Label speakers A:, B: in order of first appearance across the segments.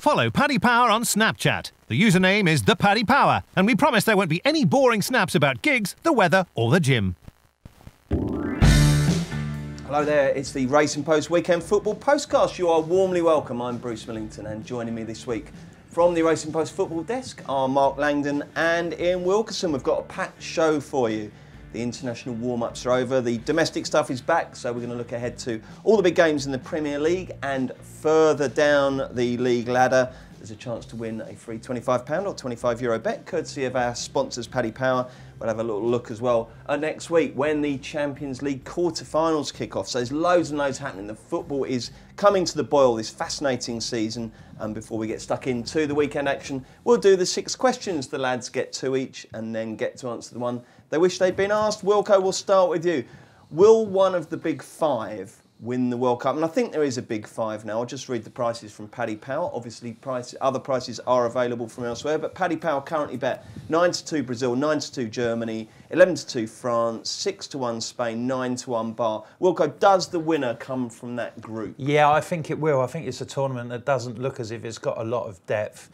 A: Follow Paddy Power on Snapchat. The username is @ThePaddyPower, and we promise there won't be any boring snaps about gigs, the weather or the gym.
B: Hello there, it's the Racing Post Weekend Football Postcast. You are warmly welcome. I'm Bruce Millington, and joining me this week from the Racing Post Football Desk are Mark Langdon and Ian Wilkerson. We've got a packed show for you. The international warm-ups are over, the domestic stuff is back, so we're going to look ahead to all the big games in the Premier League, and further down the league ladder there's a chance to win a free £25 or €25 bet, courtesy of our sponsors Paddy Power. We'll have a little look as well next week when the Champions League quarter-finals kick off. So there's loads and loads happening. The football is coming to the boil this fascinating season. And before we get stuck into the weekend action, we'll do the 6 questions. The lads get 2 each and then get to answer the one they wish they'd been asked. Wilco, we'll start with you. Will one of the big 5 win the World Cup? And I think there is a big 5 now. I'll just read the prices from Paddy Power. Obviously, other prices are available from elsewhere, but Paddy Power currently bet 9-2 Brazil, 9-2 Germany, 11-2 France, 6-1 Spain, 9-1 Bar. Wilco, does the winner come from that group?
C: Yeah, I think it will. I think it's a tournament that doesn't look as if it's got a lot of depth.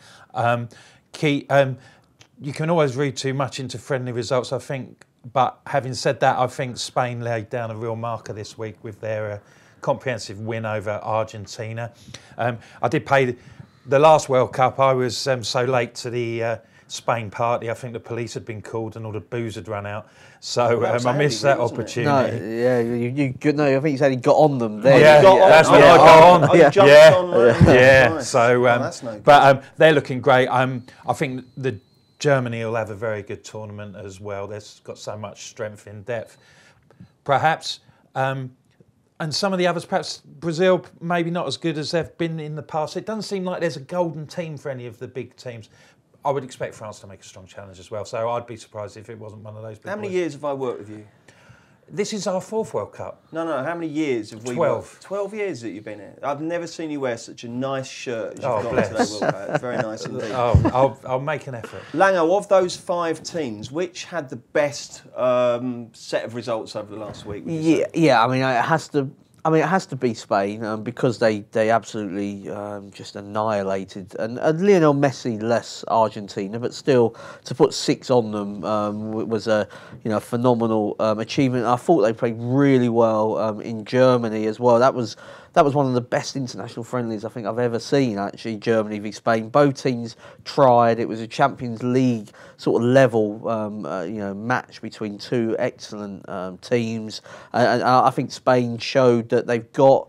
C: You can always read too much into friendly results, I think. But having said that, I think Spain laid down a real marker this week with their comprehensive win over Argentina. I did pay the last World Cup. I was so late to the Spain party. I think the police had been called and all the booze had run out. So I missed that opportunity.
D: No, yeah, I think you said he got on them there.
C: Yeah, that's when I got on.
B: You jumped on, right?
C: Yeah.
B: Nice.
C: So,
B: that's no good.
C: but they're looking great. I think the Germany will have a very good tournament as well. They've got so much strength in depth. Perhaps, and some of the others, perhaps Brazil, maybe not as good as they've been in the past. It doesn't seem like there's a golden team for any of the big teams. I would expect France to make a strong challenge as well, so I'd be surprised if it wasn't one of those big
B: How many
C: boys.
B: years have I worked with you?
C: This is our 4th World Cup.
B: No, how many years have we
C: 12.
B: worked? 12 years that you've been here. I've never seen you wear such a nice shirt as you've got
C: bless.
B: today, Wilco. It's very nice indeed.
C: I'll make an effort.
B: Lango, of those 5 teams, which had the best set of results over the last week?
D: Yeah. I mean, it has to. it has to be Spain because they absolutely just annihilated and Lionel Messi less Argentina, but still to put 6 on them was a phenomenal achievement. I thought they played really well in Germany as well. That was one of the best international friendlies I think I've ever seen, actually, Germany v Spain. Both teams tried. It was a Champions League sort of level match between 2 excellent teams. And I think Spain showed that they've got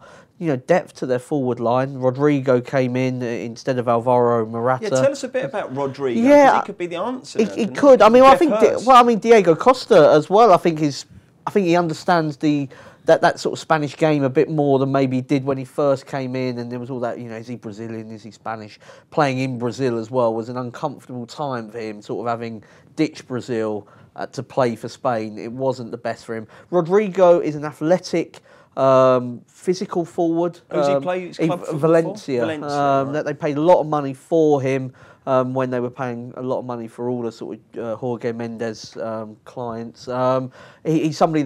D: depth to their forward line. Rodrigo came in instead of Alvaro Morata.
B: Yeah, tell us a bit about Rodrigo.
D: Yeah,
B: he could be the answer.
D: He could. I think Diego Costa as well. I think he understands that sort of Spanish game a bit more than maybe he did when he first came in, and there was all that, is he Brazilian, is he Spanish? Playing in Brazil as well was an uncomfortable time for him, sort of having ditched Brazil to play for Spain. It wasn't the best for him. Rodrigo is an athletic, physical forward.
B: Who's he play? His club
D: Valencia.
B: Right.
D: That they paid a lot of money for him when they were paying a lot of money for all the sort of Jorge Mendes clients. He's somebody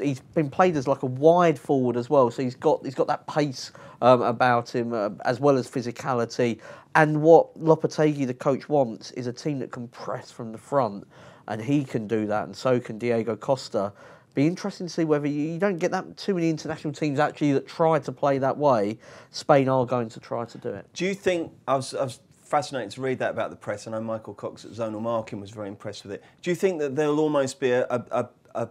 D: he's been played as like a wide forward as well, so he's got that pace about him as well as physicality. And what Lopetegui, the coach, wants is a team that can press from the front, and he can do that, and so can Diego Costa. Be interesting to see whether you don't get that too many international teams actually that try to play that way. Spain are going to try to do it.
B: Do you think, I was fascinated to read that about the press. I know Michael Cox at Zonal Marking was very impressed with it. Do you think that there'll almost be a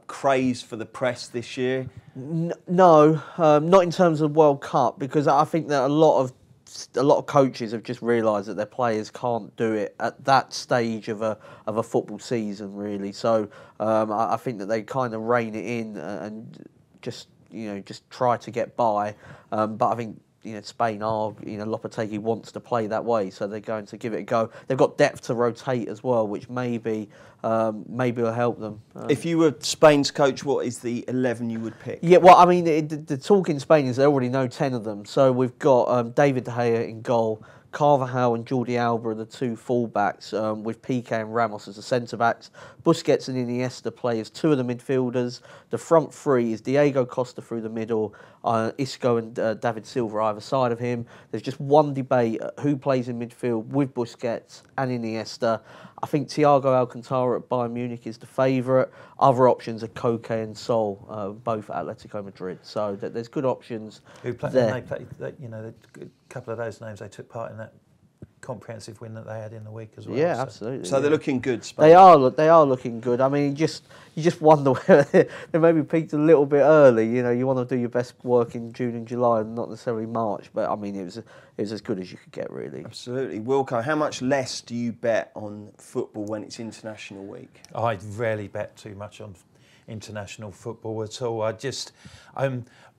B: craze for the press this year?
D: No, not in terms of World Cup, because I think that a lot of coaches have just realised that their players can't do it at that stage of a football season, really. So I think that they kind of rein it in and just try to get by. But I think Spain are, Lopetegui wants to play that way, so they're going to give it a go. They've got depth to rotate as well, which maybe will help them.
B: If you were Spain's coach, what is the 11 you would pick?
D: Yeah, well, I mean, the talk in Spain is they already know 10 of them. So we've got David De Gea in goal, Carvajal and Jordi Alba are the two full-backs, with Piqué and Ramos as the centre-backs. Busquets and Iniesta play as two of the midfielders. The front three is Diego Costa through the middle, Isco and David Silva either side of him. There's just one debate who plays in midfield with Busquets and Iniesta. I think Thiago Alcantara at Bayern Munich is the favourite. Other options are Koke and Sol, both at Atletico Madrid. So there's good options there.
C: A couple of those names, they took part in that comprehensive win that they had in the week as well.
D: Yeah, absolutely.
B: So they're looking good, Spain.
D: They are looking good. I mean, you just wonder whether they maybe peaked a little bit early. You want to do your best work in June and July and not necessarily March. But I mean, it was as good as you could get, really.
B: Absolutely. Wilco, how much less do you bet on football when it's international week?
C: I rarely bet too much on international football at all.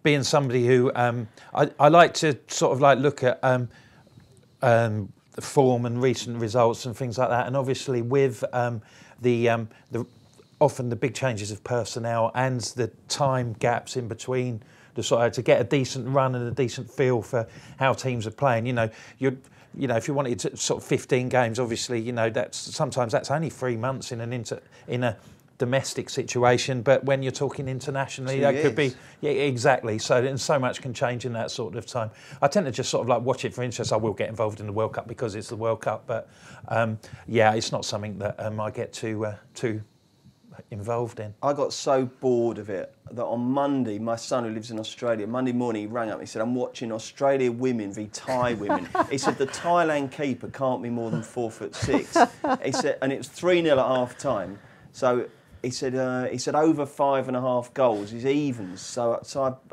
C: Being somebody who I like to sort of like look at the form and recent results and things like that, and obviously with the often the big changes of personnel and the time gaps in between, to get a decent run and a decent feel for how teams are playing. If you wanted to sort of 15 games, obviously that's only 3 months in a domestic situation, but when you're talking internationally, that could be exactly. So much can change in that sort of time. I tend to just sort of like watch it for interest. I will get involved in the World Cup because it's the World Cup, but it's not something that I get too involved in.
B: I got so bored of it that on Monday, my son who lives in Australia, Monday morning he rang up and he said, I'm watching Australia women v Thai women. He said the Thailand keeper can't be more than 4'6". He said, and it was 3-0 at half time. So he said over 5.5 goals is evens. So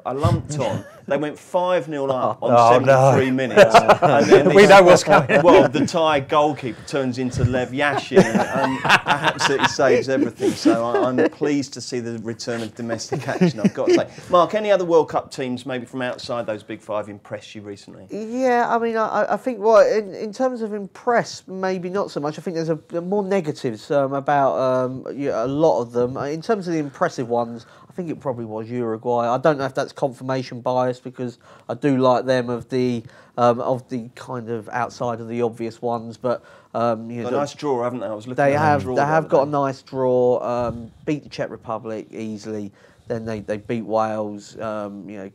B: I lumped on. They went 5-0 up on 73 minutes. And then
C: we know what's coming.
B: Well, the Thai goalkeeper turns into Lev Yashin and absolutely saves everything. So I'm pleased to see the return of domestic action, I've got to say. Mark, any other World Cup teams, maybe from outside those big five, impressed you recently?
D: Yeah, I mean, I think in terms of impress, maybe not so much. I think there's more negatives about a lot of them. In terms of the impressive ones, I think it probably was Uruguay. I don't know if that's confirmation bias because I do like them of the kind of outside of the obvious ones, but
B: a nice draw, haven't they? I was looking.
D: They have got a nice draw. Beat the Czech Republic easily. Then they beat Wales.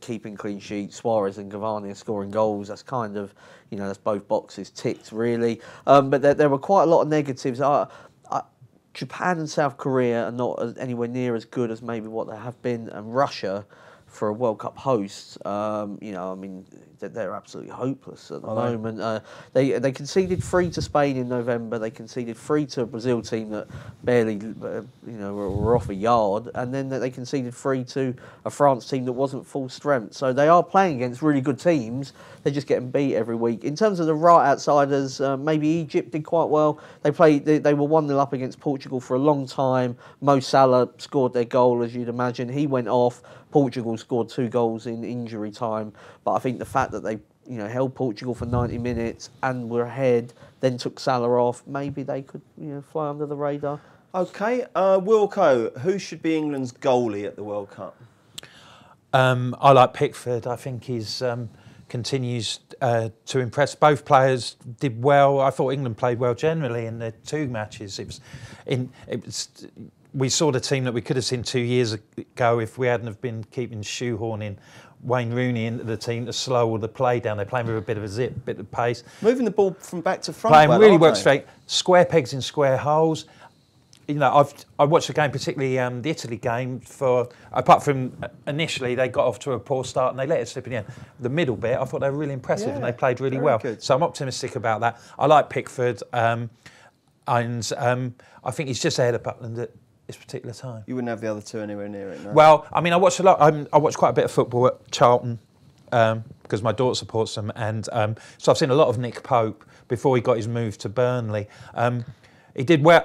D: Keeping clean sheets. Suarez and Cavani are scoring goals. That's kind of that's both boxes ticked really. But there were quite a lot of negatives. Japan and South Korea are not anywhere near as good as maybe what they have been, and Russia, for a World Cup host, they're absolutely hopeless at the moment. They conceded 3 to Spain in November. They conceded 3 to a Brazil team that barely, were off a yard, and then they conceded 3 to a France team that wasn't full strength. So they are playing against really good teams. They're just getting beat every week. In terms of the right outsiders, maybe Egypt did quite well. They were 1-0 up against Portugal for a long time. Mo Salah scored their goal, as you'd imagine. He went off. Portugal scored 2 goals in injury time, but I think the fact that they held Portugal for 90 minutes and were ahead, then took Salah off, maybe they could fly under the radar.
B: Okay, Wilco, who should be England's goalie at the World Cup?
C: I like Pickford. I think he's continues to impress. Both players did well. I thought England played well generally in the 2 matches. We saw the team that we could have seen 2 years ago if we hadn't have been keeping shoehorning Wayne Rooney into the team to slow the play down. They're playing with a bit of a zip, bit of pace.
B: Moving the ball from back to front.
C: Playing really work straight. Square pegs in square holes. I watched the game, particularly the Italy game, apart from initially they got off to a poor start and they let it slip in the end. The middle bit, I thought they were really impressive and they played really well.
B: Good.
C: So I'm optimistic about that. I like Pickford and I think he's just ahead of Butland at this particular time.
B: You wouldn't have the other two anywhere near it, no?
C: Well, I mean, I watched a lot. I watched quite a bit of football at Charlton because my daughter supports them, and so I've seen a lot of Nick Pope before he got his move to Burnley. He did well.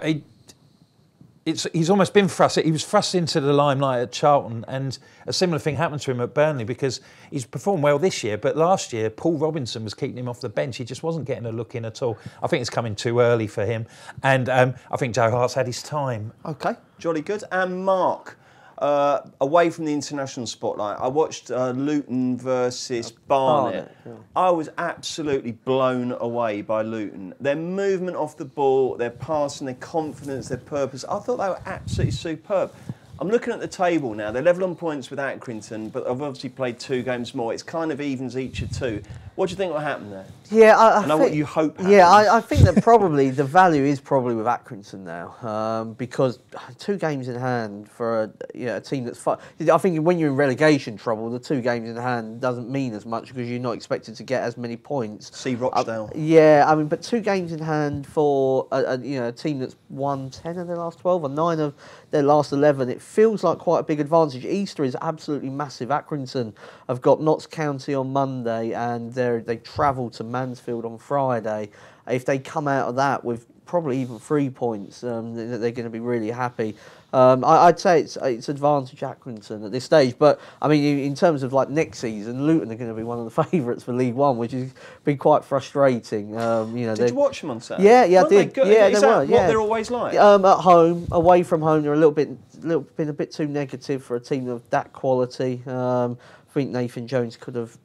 C: He's almost been thrust. He was thrust into the limelight at Charlton, and a similar thing happened to him at Burnley because he's performed well this year. But last year, Paul Robinson was keeping him off the bench. He just wasn't getting a look in at all. I think it's coming too early for him, and I think Joe Hart's had his time.
B: Okay, jolly good. And Mark, away from the international spotlight, I watched Luton versus Barnet.
D: Yeah.
B: I was absolutely blown away by Luton. Their movement off the ball, their passing, their confidence, their purpose. I thought they were absolutely superb. I'm looking at the table now. They're level on points with Accrington, but I've obviously played 2 games more. It's kind of evens each of 2. What do you think will happen there?
D: Yeah,
B: I know what you hope happens.
D: Yeah, I think that probably the value is probably with Accrington now, because 2 games in hand for a team that's I think when you're in relegation trouble, the 2 games in hand doesn't mean as much because you're not expected to get as many points.
B: See Rochdale.
D: Yeah, I mean, but 2 games in hand for a team that's won 10 of their last 12 or 9 of their last 11, it feels like quite a big advantage. Easter is absolutely massive. Accrington have got Notts County on Monday and they travel to Mansfield on Friday. If they come out of that with probably even 3 points, they're going to be really happy. I'd say it's advantage Accrington at this stage, but I mean in terms of like next season, Luton are going to be one of the favourites for League One, which has been quite frustrating.
B: Did you watch them on Saturday?
D: Yeah, I did. Yeah,
B: Is
D: they
B: that
D: were.
B: what they're always like?
D: At home, away from home, they're been a bit too negative for a team of that quality. I think Nathan Jones could have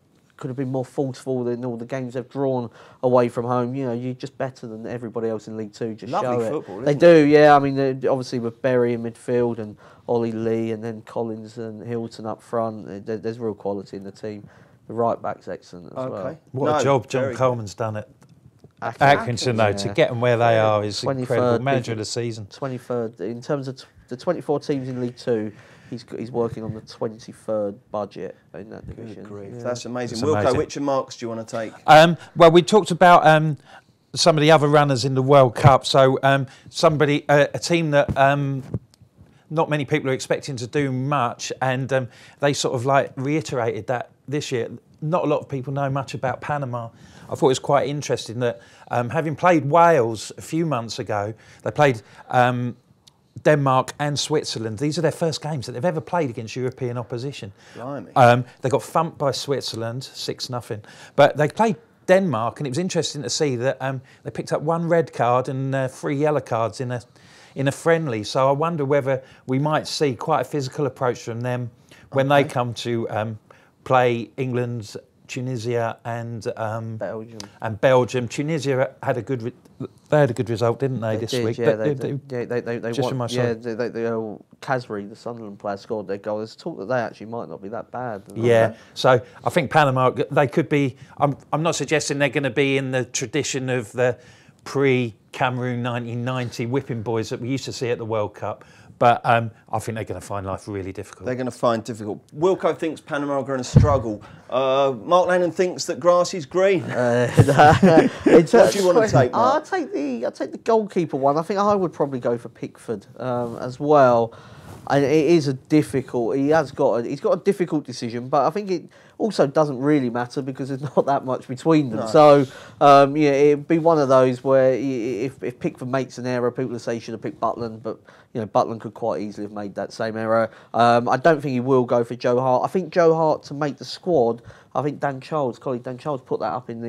D: been more forceful in all the games they've drawn away from home. You're just better than everybody else in League Two. Just
B: Lovely
D: show it.
B: football,
D: They
B: isn't
D: do, yeah. I mean, obviously with Berry in midfield and Ollie Lee and then Collins and Hilton up front, there's real quality in the team. The right back's excellent as well.
C: What a job John Coleman's done at Accrington, though, to get them where they are is incredible. Manager of the season.
D: 23rd. In terms of the 24 teams in League Two, he's working on the 23rd budget in that division.
B: Yeah. That's amazing. Wilco, which marks do you want to take?
C: Well, we talked about some of the other runners in the World Cup. So a team that not many people are expecting to do much, and they sort of like reiterated that this year. Not a lot of people know much about Panama. I thought it was quite interesting that having played Wales a few months ago, they played Denmark and Switzerland. These are their first games that they've ever played against European opposition.
B: Blimey.
C: They got thumped by Switzerland, 6-0. But they played Denmark, and it was interesting to see that they picked up 1 red card and 3 yellow cards in a friendly. So I wonder whether we might see quite a physical approach from them when they come to play England, Tunisia and Belgium. Tunisia had a good result, didn't they, this week?
D: Yeah, they
C: just
D: won.
C: from my
D: Kasri, the Sunderland player, scored their goal. There's talk that they actually might not be that bad.
C: Yeah, so I think Panama, they could be. I'm not suggesting they're going to be in the tradition of the pre-Cameroon 1990 whipping boys that we used to see at the World Cup. But I think they're going to find life really difficult.
B: They're going to find difficult. Wilco thinks Panama are going to struggle. Mark Lannon thinks that grass is green. What do you want to take, Mark?
D: I'll take the goalkeeper one. I think I would probably go for Pickford as well. And it is a difficult. He's got a difficult decision, but I think it also doesn't really matter because there's not that much between them. No. So it'd be one of those where if Pickford makes an error, people will say he should have picked Butland, but Butland could quite easily have made that same error. I don't think he will go for Joe Hart. I think Joe Hart to make the squad. I think colleague Dan Charles put that up in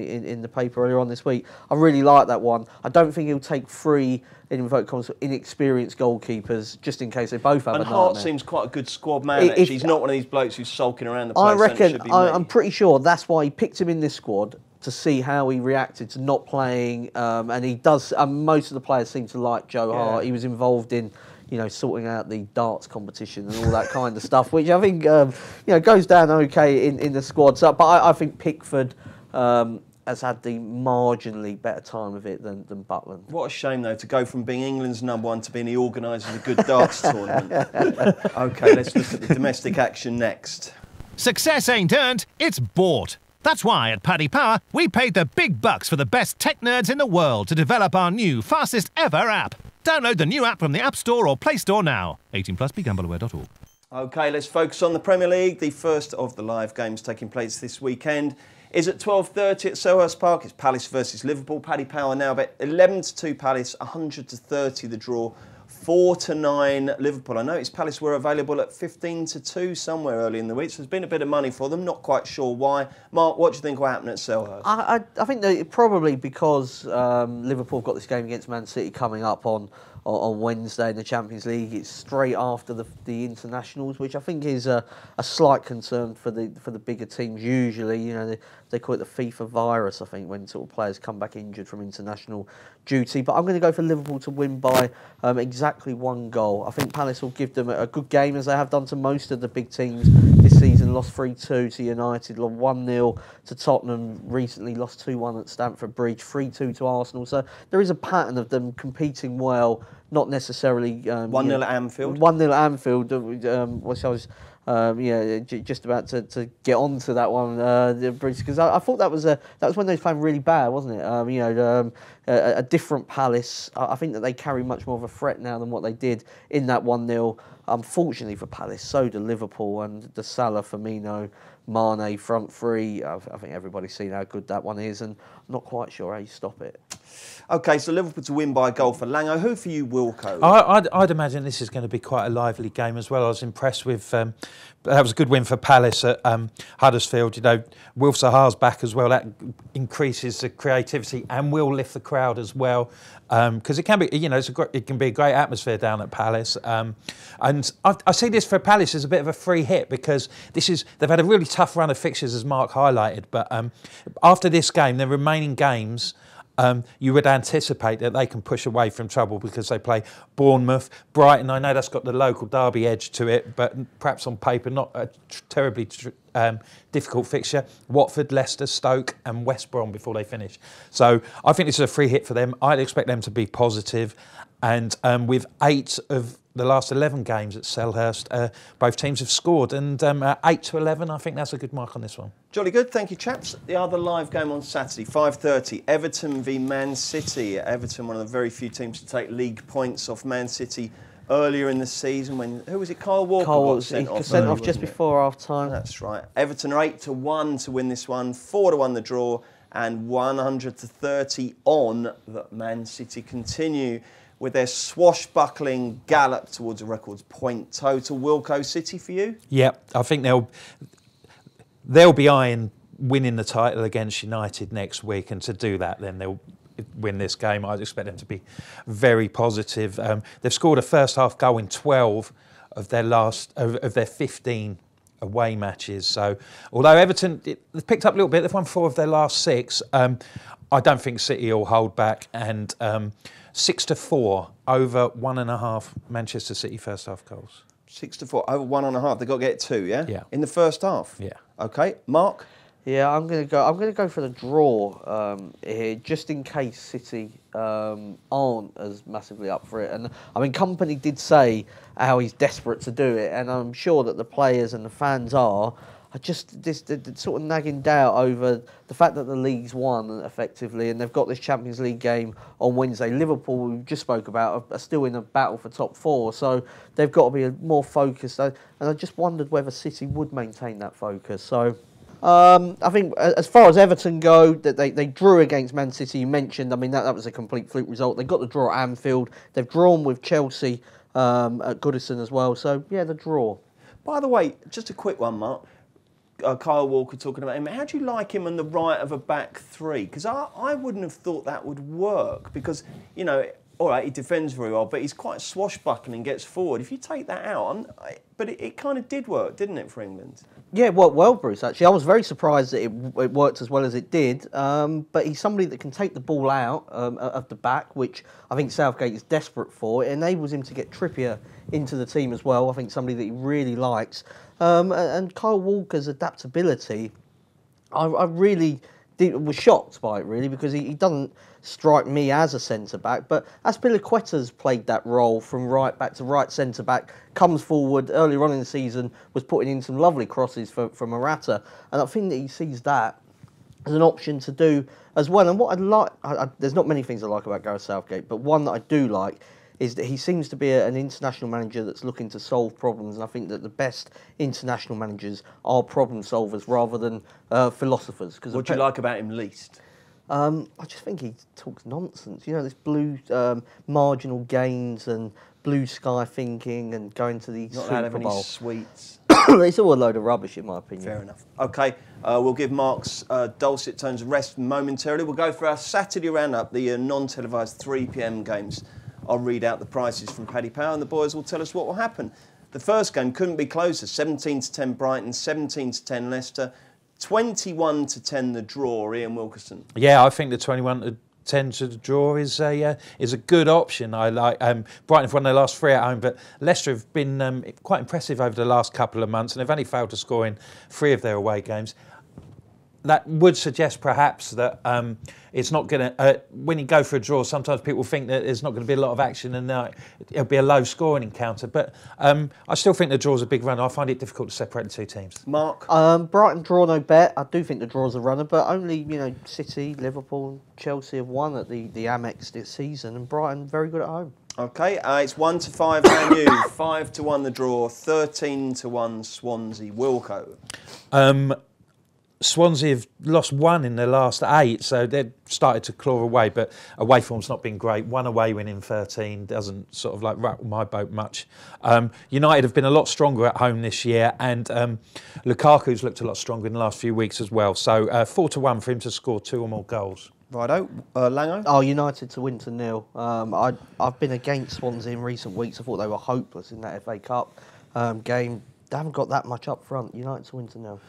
D: the paper earlier on this week. I really like that one. I don't think he'll take 3 inexperienced goalkeepers just in case they both have a nightmare.
B: And Hart seems quite a good squad man. Actually, he's not one of these blokes who's sulking around the place.
D: I reckon. I'm pretty sure that's why he picked him in this squad, to see how he reacted to not playing. And he does. Most of the players seem to like Joe Hart. He was involved in, sorting out the darts competition and all that kind of stuff, which I think, goes down okay in the squad. So, but I think Pickford has had the marginally better time of it than Butland.
B: What a shame, though, to go from being England's #1 to being the organiser of a good darts tournament. OK, let's look at the domestic action next.
A: Success ain't earned, it's bought. That's why at Paddy Power, we paid the big bucks for the best tech nerds in the world to develop our new, fastest ever app. Download the new app from the App Store or Play Store now. 18+, begambleaware.org.
B: OK, let's focus on the Premier League. The first of the live games taking place this weekend is at 12:30 at Selhurst Park. It's Palace versus Liverpool. Paddy Power now bet 11-2 Palace, 100-30 the draw. 4-9 Liverpool. I noticed Palace were available at 15-2 somewhere early in the week, so there's been a bit of money for them. Not quite sure why. Mark, what do you think will happen at Selhurst?
D: I think that probably because Liverpool have got this game against Man City coming up on Wednesday in the Champions League. It's straight after the internationals, which I think is a slight concern for the bigger teams. Usually, you know, they call it the FIFA virus, I think, when sort of players come back injured from international duty. But I'm going to go for Liverpool to win by exactly 1 goal. I think Palace will give them a good game, as they have done to most of the big teams this season. Lost 3-2 to United, lost 1-0 to Tottenham, recently lost 2-1 at Stamford Bridge, 3-2 to Arsenal. So there is a pattern of them competing well, not necessarily...
B: 1-0 at Anfield.
D: 1-0 at Anfield, which I was... just about to get onto that one, because I thought that was when they were playing really bad, wasn't it? A different Palace. I think that they carry much more of a threat now than what they did in that 1-0. Unfortunately for Palace, so do Liverpool, and the Salah, Firmino, Mane front three. I think everybody's seen how good that one is, and I'm not quite sure how you stop it.
B: OK, so Liverpool to win by a goal for Lango. Who for you, Wilco?
C: I'd imagine this is going to be quite a lively game as well. I was impressed with... that was a good win for Palace at Huddersfield. You know, Wilf Zaha's back as well. That increases the creativity and will lift the crowd as well. Because it can be, you know, it can be a great atmosphere down at Palace. And I see this for Palace as a bit of a free hit, because they've had a really tough run of fixtures, as Mark highlighted. But after this game, the remaining games... you would anticipate that they can push away from trouble, because they play Bournemouth, Brighton. I know that's got the local derby edge to it, but perhaps on paper not a terribly difficult fixture. Watford, Leicester, Stoke and West Brom before they finish. So I think this is a free hit for them. I'd expect them to be positive. And with 8 of the last 11 games at Selhurst, both teams have scored. And 8-11, I think that's a good mark on this one.
B: Jolly good, thank you, chaps. The other live game on Saturday, 5:30, Everton v Man City. Everton, one of the very few teams to take league points off Man City earlier in the season. Who was it? Kyle Walker got sent off.
D: Sent off just before half time.
B: That's right. Everton are 8-1 to win this one, 4-1 the draw, and 100-30 on that Man City continue with their swashbuckling gallop towards a records point total. Wilco, City for you?
C: Yeah, I think they'll be eyeing winning the title against United next week, and to do that, then they'll win this game. I'd expect them to be very positive. They've scored a first half goal in 12 of their 15 away matches. So, although Everton they've picked up a little bit, they've won 4 of their last 6. I don't think City will hold back, and 6-4 over 1.5 Manchester City first half goals.
B: 6-4 over 1.5. They've got to get 2, yeah?
C: Yeah.
B: In the first half?
C: Yeah.
B: OK, Mark?
D: Yeah, I'm going to go for the draw here, just in case City aren't as massively up for it. And I mean, Company did say how he's desperate to do it, and I'm sure that the players and the fans are. Just this sort of nagging doubt over the fact that the league's won effectively, and they've got this Champions League game on Wednesday. Liverpool, we just spoke about, are still in a battle for top 4, so they've got to be more focused. And I just wondered whether City would maintain that focus. So I think as far as Everton go, that they drew against Man City. You mentioned, I mean, that was a complete fluke result. They got the draw at Anfield. They've drawn with Chelsea at Goodison as well. So yeah, the draw.
B: By the way, just a quick one, Mark. Kyle Walker talking about him. How do you like him on the right of a back 3? Because I wouldn't have thought that would work, because, you know, all right, he defends very well, but he's quite swashbuckling, gets forward. If you take that out, but it kind of did work, didn't it, for England?
D: Yeah, it worked well, Bruce, actually. I was very surprised that it worked as well as it did. But he's somebody that can take the ball out of the back, which I think Southgate is desperate for. It enables him to get Trippier into the team as well. I think somebody that he really likes. And Kyle Walker's adaptability, I really was shocked by it, really, because he doesn't strike me as a centre-back, but Azpilicueta's played that role from right back to right centre-back, comes forward earlier on in the season, was putting in some lovely crosses for Morata, and I think that he sees that as an option to do as well. And what I like, there's not many things I like about Gareth Southgate, but one that I do like is that he seems to be an international manager that's looking to solve problems, and I think that the best international managers are problem solvers rather than philosophers.
B: What do you like about him least?
D: I just think he talks nonsense. You know, this blue marginal gains and blue sky thinking and going to the
B: Not allowed to have
D: Super
B: any
D: Bowl.
B: sweets.
D: It's all a load of rubbish, in my opinion.
B: Fair enough. Okay, we'll give Mark's dulcet tones a rest momentarily. We'll go for our Saturday roundup, the non-televised 3 p.m. games. I'll read out the prices from Paddy Power and the boys will tell us what will happen. The first game couldn't be closer. 17-10 Brighton, 17-10 Leicester, 21-10 the draw. Ian Wilkerson.
C: Yeah, I think the 21-10 to the draw is a good option. I like Brighton have won their last 3 at home, but Leicester have been quite impressive over the last couple of months, and they've only failed to score in 3 of their away games. That would suggest perhaps that it's not going to. When you go for a draw, sometimes people think that there's not going to be a lot of action and it'll be a low-scoring encounter. But I still think the draw's a big runner. I find it difficult to separate the two teams.
B: Mark?
D: Brighton draw no bet. I do think the draw's a runner, but only City, Liverpool, and Chelsea have won at the Amex this season, and Brighton very good at home.
B: Okay, it's 1-5 Man U, 5-1 the draw, 13-1 Swansea. Wilco.
C: Swansea have lost 1 in their last 8, so they've started to claw away, but away form's not been great. 1 away win in 13 doesn't sort of like rattle my boat much. United have been a lot stronger at home this year, and Lukaku's looked a lot stronger in the last few weeks as well. So 4-1 for him to score 2 or more goals.
B: Righto, Lango?
D: Oh, United to win to 0. I've been against Swansea in recent weeks. I thought they were hopeless in that FA Cup game. They haven't got that much up front. United to win to 0.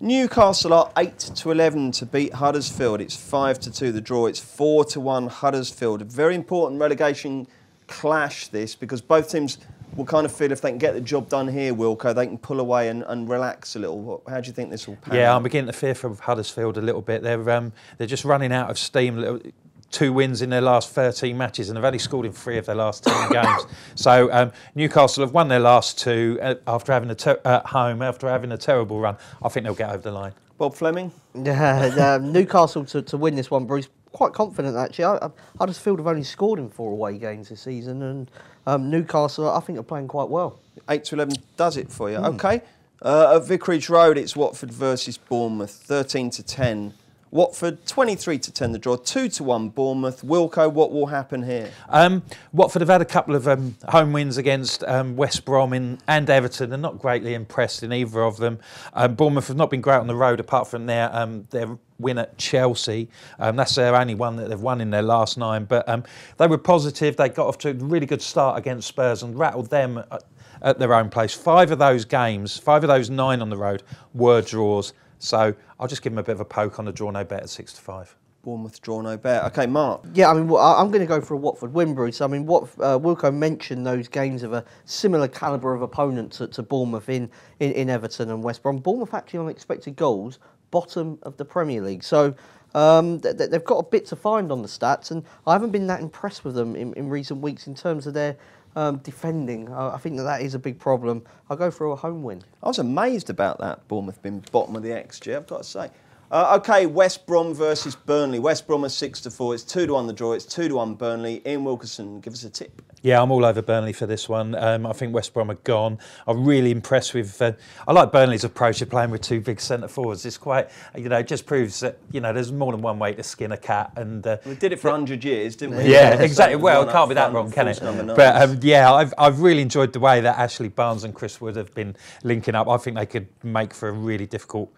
B: Newcastle are 8-11 to beat Huddersfield. It's 5-2 the draw. It's 4-1 Huddersfield. A very important relegation clash this, because both teams will kind of feel if they can get the job done here, Wilco, they can pull away and relax a little. How do you think this will pan out?
C: Yeah, I'm beginning to fear for Huddersfield a little bit. They're just running out of steam. 2 wins in their last 13 matches, and they've only scored in 3 of their last 10 games. So Newcastle have won their last 2 after having at home after having a terrible run. I think they'll get over the line.
B: Bob Fleming?
D: Yeah, Newcastle to win this one, Bruce. Quite confident actually. Huddersfield have only scored in 4 away games this season, and Newcastle I think are playing quite well.
B: 8-11 does it for you. Okay. At Vicarage Road, it's Watford versus Bournemouth, 13-10. Watford 23-10 the draw, 2-1 Bournemouth. Wilco, what will happen here?
C: Watford have had a couple of home wins against West Brom and Everton, and not greatly impressed in either of them. Bournemouth have not been great on the road apart from their win at Chelsea. That's their only one that they've won in their last 9. But they were positive. They got off to a really good start against Spurs and rattled them at their own place. 5 of those games, 5 of those 9 on the road were draws. So I'll just give them a bit of a poke on the draw no bet at 6-5.
B: Bournemouth draw no bet. Okay, Mark.
D: Yeah, I mean, I'm going to go for a Watford win, Bruce. I mean, Wilco mentioned those games of a similar calibre of opponent to Bournemouth in Everton and West Brom. Bournemouth actually on expected goals, bottom of the Premier League. So they've got a bit to find on the stats, and I haven't been that impressed with them in recent weeks in terms of their defending. I think that is a big problem. I'll go for a home win.
B: I was amazed about that, Bournemouth being bottom of the XG, I've got to say. Okay, West Brom versus Burnley. West Brom are 6-4. It's 2-1 the draw. It's 2-1 Burnley. Ian Wilkerson, give us a tip.
C: Yeah, I'm all over Burnley for this one. I think West Brom are gone. I'm really impressed with. I like Burnley's approach of playing with 2 big centre forwards. It's quite, it just proves that there's more than one way to skin a cat. And
B: we did it for 100 years, didn't we?
C: Yeah, exactly. Well, it can't be that wrong, can it? But yeah, I've really enjoyed the way that Ashley Barnes and Chris Wood have been linking up. I think they could make for a really difficult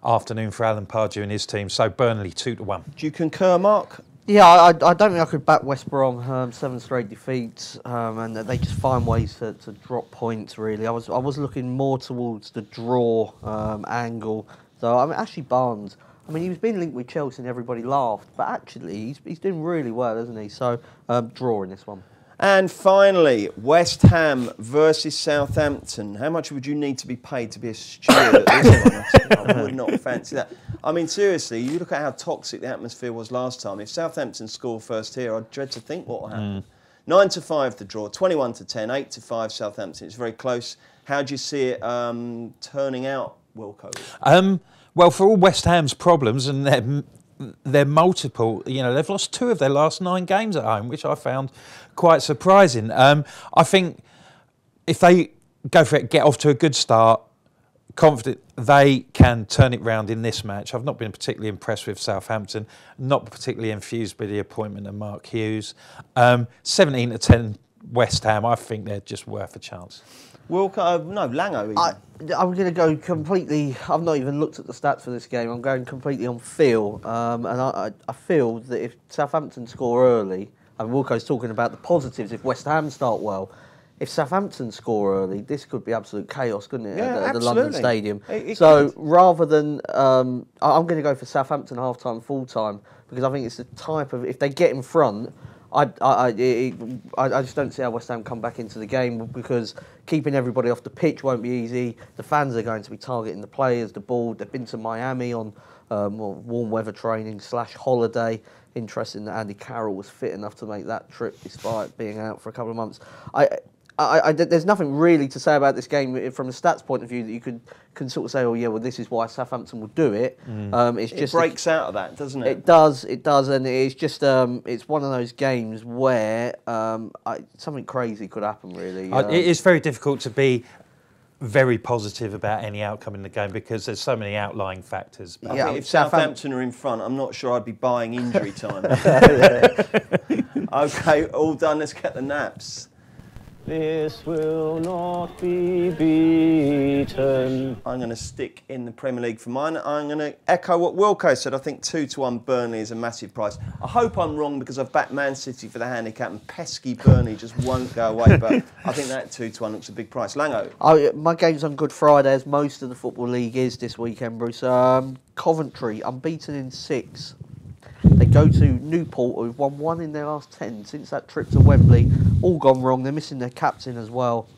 C: afternoon for Alan Pardew and his team. So Burnley 2-1.
B: Do you concur, Mark?
D: Yeah, I don't think I could back West Brom. 7 straight defeats, and they just find ways to drop points. Really, I was looking more towards the draw angle. So I mean, Ashley Barnes. I mean, he was being linked with Chelsea and everybody laughed, but actually he's doing really well, isn't he? So draw in this one.
B: And finally, West Ham versus Southampton. How much would you need to be paid to be a steward at this one? I would not fancy that. I mean, seriously, you look at how toxic the atmosphere was last time. If Southampton score first here, I'd dread to think what will happen. 9-5 the draw, 21-10, 8-5 Southampton. It's very close. How do you see it turning out, Wilco?
C: Well, for all West Ham's problems, and they're multiple. They've lost 2 of their last 9 games at home, which I found quite surprising. I think if they go for it, get off to a good start, confident they can turn it round in this match. I've not been particularly impressed with Southampton, not particularly enthused by the appointment of Mark Hughes. 17-10 West Ham, I think they're just worth a chance.
B: Wilco, no, Lango even.
D: I'm going to go completely. I've not even looked at the stats for this game. I'm going completely on feel, and I feel that if Southampton score early, and Wilco's talking about the positives, if West Ham start well, if Southampton score early, this could be absolute chaos, couldn't it?
B: Yeah,
D: at the London Stadium.
B: It
D: so
B: could.
D: rather than, I'm going to go for Southampton half-time, full-time, because I think it's the type of, if they get in front, I just don't see how West Ham come back into the game, because keeping everybody off the pitch won't be easy. The fans are going to be targeting the players, the ball. They've been to Miami on warm weather training / holiday. Interesting that Andy Carroll was fit enough to make that trip despite being out for a couple of months. There's nothing really to say about this game from a stats point of view that you can sort of say, oh yeah, well this is why Southampton will do it. It's just
B: it breaks out of that, doesn't it?
D: It does, and it's just it's one of those games where something crazy could happen. Really,
C: it is very difficult to be very positive about any outcome in the game because there's so many outlying factors.
B: I think if Southampton are in front, I'm not sure I'd be buying injury time. Okay, all done. Let's get the naps.
E: This will not be beaten.
B: I'm going to stick in the Premier League for mine. I'm going to echo what Wilco said. I think 2-1 Burnley is a massive price. I hope I'm wrong because I've backed Man City for the handicap and pesky Burnley just won't go away. But I think that 2-1 looks a big price. Lango?
D: My game's on Good Friday, as most of the Football League is this weekend, Bruce. Coventry, unbeaten in 6. They go to Newport, who've won 1 in their last 10 since that trip to Wembley. All gone wrong. They're missing their captain as well.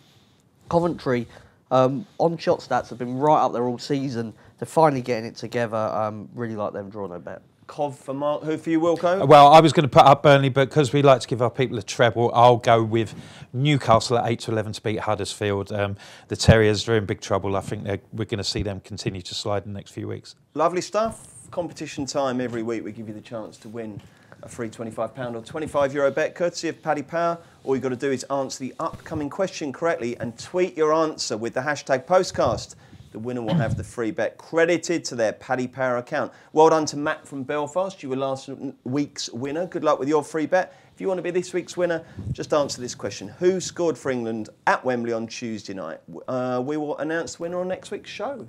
D: Coventry, on shot stats, have been right up there all season. They're finally getting it together. Really like them, draw no bet.
B: Cov for Mark. Who for you, Wilco?
C: Well, I was going to put up Burnley, but because we like to give our people a treble, I'll go with Newcastle at 8-11 to beat Huddersfield. The Terriers are in big trouble. I think we're going to see them continue to slide in the next few weeks.
B: Lovely stuff. Competition time every week. We give you the chance to win a free £25 or €25 bet courtesy of Paddy Power. All you've got to do is answer the upcoming question correctly and tweet your answer with the hashtag Postcast. The winner will have the free bet credited to their Paddy Power account. Well done to Matt from Belfast. You were last week's winner. Good luck with your free bet. If you want to be this week's winner, just answer this question. Who scored for England at Wembley on Tuesday night? We will announce the winner on next week's show.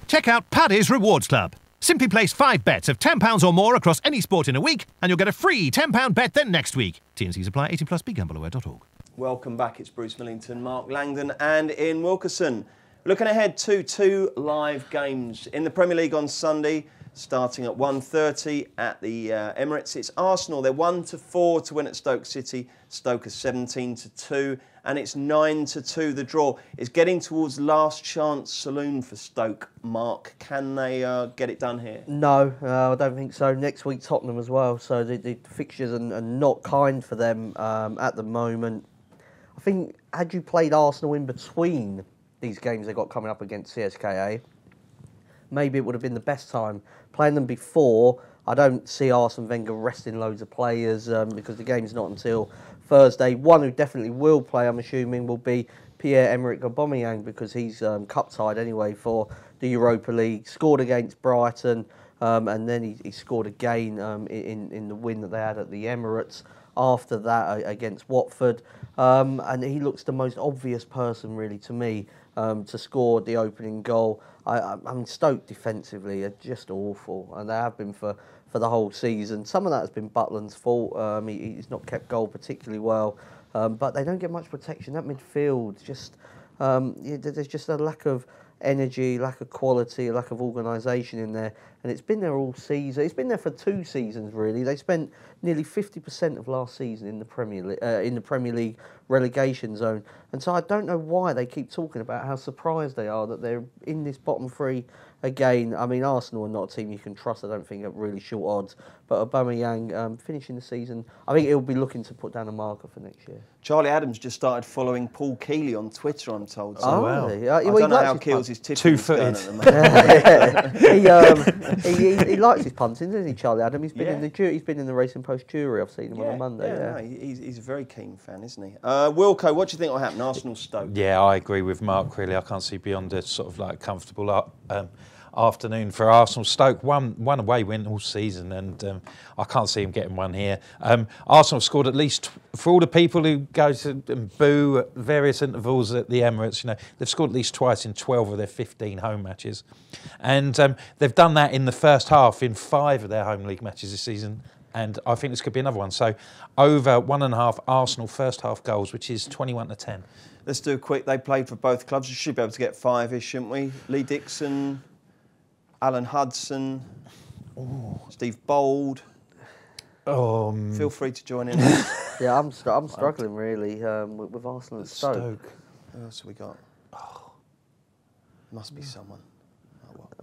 A: Check out Paddy's Rewards Club. Simply place 5 bets of £10 or more across any sport in a week and you'll get a free £10 bet the next week. T&Cs apply. 18+. BeGambleAware.org. Welcome back. It's Bruce Millington, Mark Langdon and Ian Wilkerson. Looking ahead to 2 live games in the Premier League on Sunday, starting at 1:30 at the Emirates. It's Arsenal. They're 1-4 to win at Stoke City. Stoke is 17-2, and it's 9-2. The draw is getting towards last chance saloon for Stoke. Mark, can they get it done here?
D: No, I don't think so. Next week Tottenham as well, so the fixtures are not kind for them at the moment. I think had you played Arsenal in between these games they got coming up against CSKA, maybe it would have been the best time. Playing them before, I don't see Arsene Wenger resting loads of players because the game's not until Thursday. One who definitely will play, I'm assuming, will be Pierre-Emerick Aubameyang because he's cup-tied anyway for the Europa League. Scored against Brighton and then he scored again in the win that they had at the Emirates. After that against Watford. And he looks the most obvious person really to me to score the opening goal. I mean, Stoke defensively are just awful, and they have been for the whole season. Some of that has been Butland's fault. He's not kept goal particularly well, but they don't get much protection. That midfield, just there's just a lack of energy, lack of quality, lack of organisation in there, and it's been there all season. It's been there for 2 seasons really. They spent nearly 50% of last season in the Premier League relegation zone, and so I don't know why they keep talking about how surprised they are that they're in this bottom 3 again. I mean, Arsenal are not a team you can trust, I don't think, at really short odds, but Aubameyang finishing the season, I think he'll be looking to put down a marker for next year.
B: Charlie Adams just started following Paul Keeley on Twitter, I'm told.
D: So
C: wow.
B: I don't know how Keel's tipping is going at the moment.
D: He likes his punting, doesn't he, Charlie Adam? He's been in the Racing Post jury. I've seen him on a Monday.
B: No, he's a very keen fan, isn't he? Wilco, what do you think will happen? Arsenal Stoke.
C: Yeah, I agree with Mark. Really, I can't see beyond a sort of like comfortable afternoon for Arsenal. Stoke one away win all season, and I can't see him getting one here. Arsenal scored at least, for all the people who go to and boo at various intervals at the Emirates, they've scored at least twice in 12 of their 15 home matches. And they've done that in the first half in 5 of their home league matches this season. And I think this could be another one. So over 1.5 Arsenal first half goals, which is 21-10.
B: Let's do a quick. They played for both clubs. We should be able to get 5-ish, shouldn't we? Lee Dixon, Alan Hudson, Steve Bold. Feel free to join in.
D: Yeah, I'm struggling really with Arsenal and Stoke.
B: Who else have we got? Must be someone.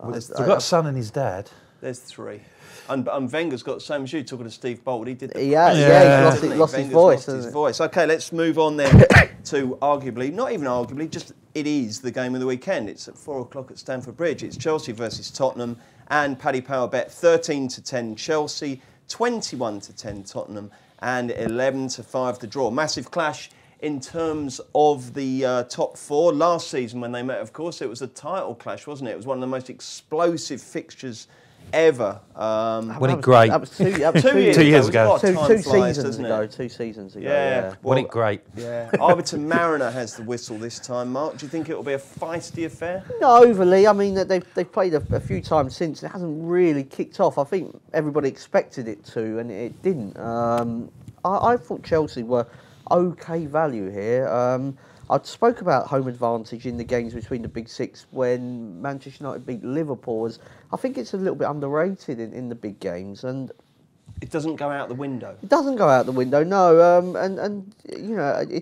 C: We've got Son and his dad.
B: There's 3. And Wenger's got the same as you, talking to Steve Bold. He did the
D: he's lost his voice.
B: Lost his voice. OK, let's move on then to arguably, not even arguably, just it is the game of the weekend. It's at 4 o'clock at Stamford Bridge. It's Chelsea versus Tottenham, and Paddy Power bet 13-10 Chelsea, 21-10 Tottenham, and 11-5 the draw. Massive clash in terms of the top 4. Last season when they met, of course, it was a title clash, wasn't it? It was one of the most explosive fixtures ever.
C: Wasn't it great?
D: That was 2
C: years ago.
D: Two seasons ago. 2 seasons ago.
B: Yeah.
C: Wasn't it great?
B: Yeah. Arbiter Mariner has the whistle this time, Mark. Do you think it will be a feisty affair?
D: Not overly. I mean, they've played a few times since. It hasn't really kicked off. I think everybody expected it to, and it didn't. I thought Chelsea were OK value here. I spoke about home advantage in the games between the Big Six when Manchester United beat Liverpool. I think it's a little bit underrated in the big games, and
B: it doesn't go out the window.
D: It doesn't go out the window, no.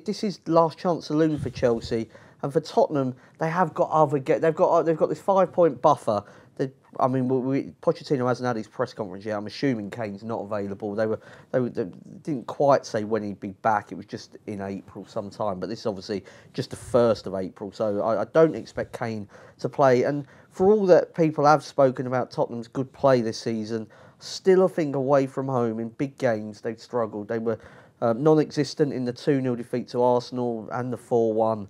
D: This is last chance saloon for Chelsea, and for Tottenham, they have got they've got this 5-point buffer. Pochettino hasn't had his press conference yet. I'm assuming Kane's not available. They didn't quite say when he'd be back. It was just in April sometime. But this is obviously just the 1st of April. So I don't expect Kane to play. And for all that people have spoken about Tottenham's good play this season, still I think away from home in big games they've struggled. They were non-existent in the 2-0 defeat to Arsenal and the 4-1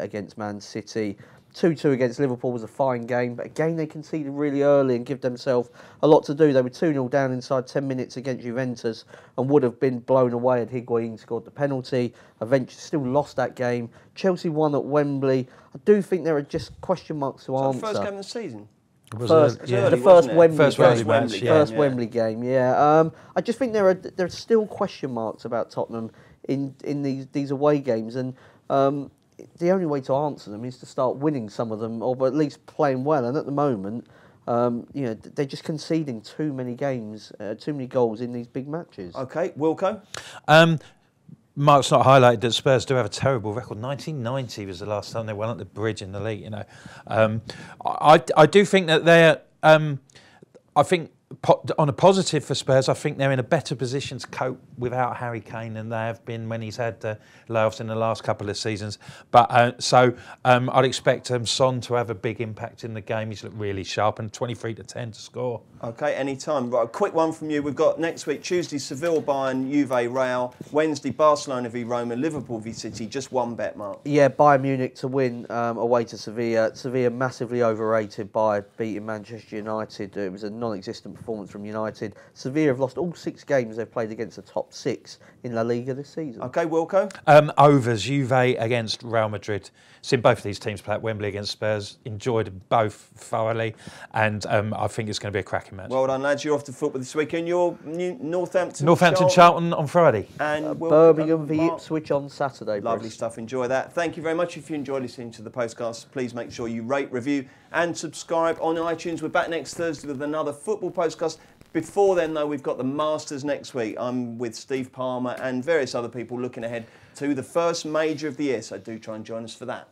D: against Man City. 2-2 against Liverpool was a fine game, but again they conceded really early and give themselves a lot to do. They were 2-0 down inside 10 minutes against Juventus and would have been blown away had Higuain scored the penalty. Eventually still lost that game. Chelsea won at Wembley. I do think there are just question marks to answer.
B: The first game of the season?
D: The first Wembley game, yeah. I just think there are still question marks about Tottenham in these away games, and the only way to answer them is to start winning some of them, or at least playing well. And at the moment, they're just conceding too many goals in these big matches.
B: OK, Wilco?
C: Mark's not highlighted that Spurs do have a terrible record. 1990 was the last time they won at the Bridge in the league. I do think that they're. I think on a positive for Spurs, I think they're in a better position to cope without Harry Kane than they have been when he's had layoffs in the last couple of seasons. But I'd expect Son to have a big impact in the game. He's looked really sharp, and 23-10 to score.
B: OK, any time. Right, a quick one from you. We've got next week, Tuesday, Seville, Bayern, Juve, Real. Wednesday, Barcelona v Roma, Liverpool v City. Just one bet, Mark.
D: Yeah, Bayern Munich to win away to Sevilla. Sevilla massively overrated by beating Manchester United. It was a non-existent performance from United. Sevilla have lost all 6 games they've played against the top 6 in La Liga this season.
B: OK, Wilco?
C: Overs, Juve against Real Madrid. Seen both of these teams play at Wembley against Spurs. Enjoyed them both thoroughly, and I think it's going to be a cracking match.
B: Well done, lads. You're off to football this weekend. You're Northampton
C: Charlton on Friday.
B: And
D: Birmingham v Ipswich on Saturday.
B: Lovely stuff. Enjoy that. Thank you very much. If you enjoy listening to the Postcast, please make sure you rate, review and subscribe on iTunes. We're back next Thursday with another football Postcast. Before then, though, we've got the Masters next week. I'm with Steve Palmer and various other people looking ahead to the first major of the year, so do try and join us for that.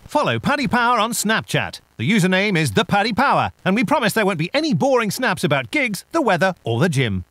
A: Follow Paddy Power on Snapchat. The username is ThePaddyPower, and we promise there won't be any boring snaps about gigs, the weather or the gym.